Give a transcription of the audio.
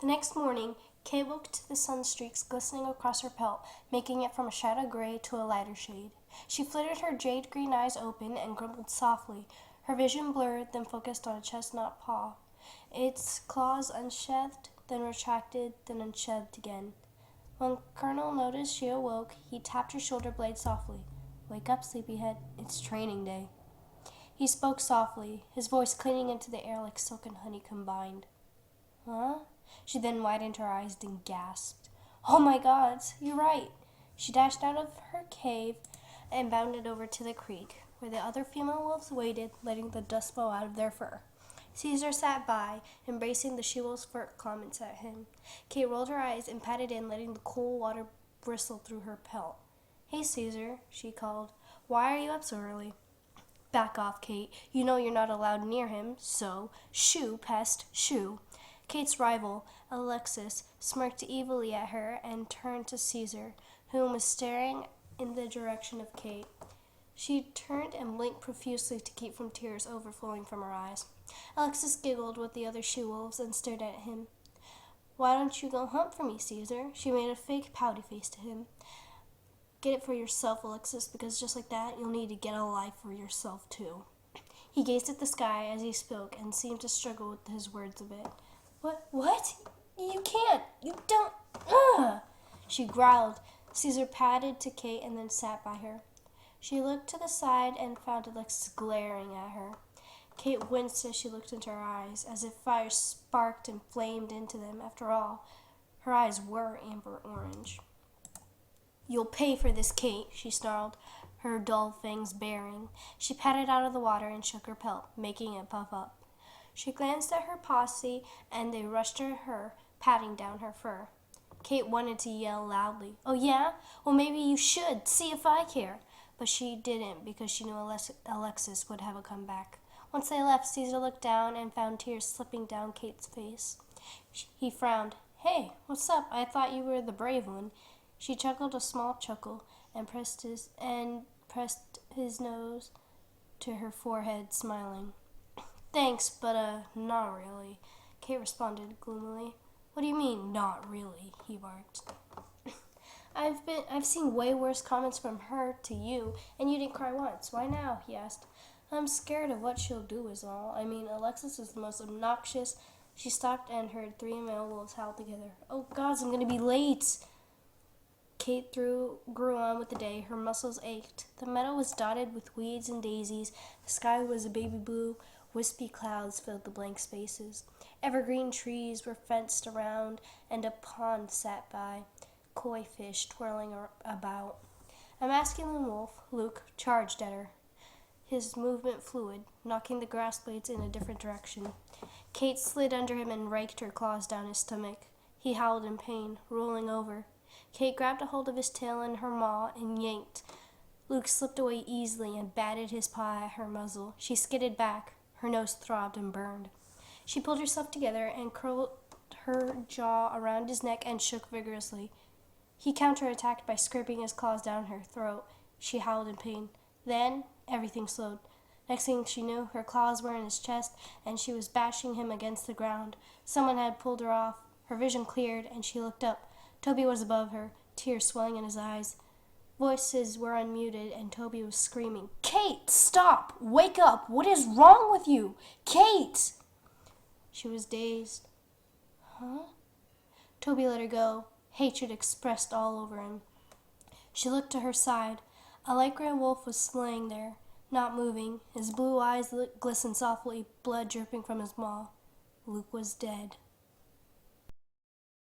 The next morning, Kate woke to the sunstreaks glistening across her pelt, making it from a shadow gray to a lighter shade. She flitted her jade green eyes open and grumbled softly. Her vision blurred, then focused on a chestnut paw. Its claws unsheathed, then retracted, then unsheathed again. When Colonel noticed she awoke, he tapped her shoulder blade softly. "Wake up, sleepyhead. It's training day." He spoke softly, his voice clinging into the air like silk and honey combined. "Huh?" She then widened her eyes and gasped. "Oh my gods, you're right." She dashed out of her cave and bounded over to the creek, where the other female wolves waited, letting the dust blow out of their fur. Caesar sat by, embracing the she-wolf's fur comments at him. Kate rolled her eyes and patted in, letting the cool water bristle through her pelt. "Hey, Caesar," she called. "Why are you up so early?" "Back off, Kate. You know you're not allowed near him, so shoo, pest, shoo." Kate's rival, Alexis, smirked evilly at her and turned to Caesar, whom was staring in the direction of Kate. She turned and blinked profusely to keep from tears overflowing from her eyes. Alexis giggled with the other she-wolves and stared at him. "Why don't you go hunt for me, Caesar?" She made a fake pouty face to him. "Get it for yourself, Alexis, because just like that, you'll need to get a life for yourself, too." He gazed at the sky as he spoke and seemed to struggle with his words a bit. What? You can't! You don't! Ugh!" She growled. Caesar patted to Kate and then sat by her. She looked to the side and found Alexis glaring at her. Kate winced as she looked into her eyes, as if fire sparked and flamed into them. After all, her eyes were amber orange. "You'll pay for this, Kate," she snarled, her dull fangs baring. She patted out of the water and shook her pelt, making it puff up. She glanced at her posse, and they rushed to her, patting down her fur. Kate wanted to yell loudly, "Oh yeah? Well, maybe you should. See if I care." But she didn't, because she knew Alexis would have a comeback. Once they left, Caesar looked down and found tears slipping down Kate's face. He frowned. "Hey, what's up? I thought you were the brave one." She chuckled a small chuckle and pressed his nose to her forehead, smiling. "Thanks, but not really," Kate responded gloomily. "What do you mean, not really?" he barked. I've seen way worse comments from her to you, and you didn't cry once. Why now?" he asked. "I'm scared of what she'll do is all. I mean, Alexis is the most obnoxious." She stopped and heard three male wolves howl together. "Oh gods, I'm gonna be late." Kate grew on with the day. Her muscles ached. The meadow was dotted with weeds and daisies. The sky was a baby blue. Wispy clouds filled the blank spaces. Evergreen trees were fenced around, and a pond sat by, koi fish twirling about. A masculine wolf, Luke, charged at her, his movement fluid, knocking the grass blades in a different direction. Kate slid under him and raked her claws down his stomach. He howled in pain, rolling over. Kate grabbed a hold of his tail in her maw and yanked. Luke slipped away easily and batted his paw at her muzzle. She skidded back. Her nose throbbed and burned. She pulled herself together and curled her jaw around his neck and shook vigorously. He counterattacked by scraping his claws down her throat. She howled in pain. Then everything slowed. Next thing she knew, her claws were in his chest, and she was bashing him against the ground. Someone had pulled her off. Her vision cleared, and she looked up. Toby was above her, tears swelling in his eyes. Voices were unmuted, and Toby was screaming, "Kate, stop! Wake up! What is wrong with you? Kate!" She was dazed. "Huh?" Toby let her go, hatred expressed all over him. She looked to her side. A light gray wolf was laying there, not moving. His blue eyes glistened softly, blood dripping from his maw. Luke was dead.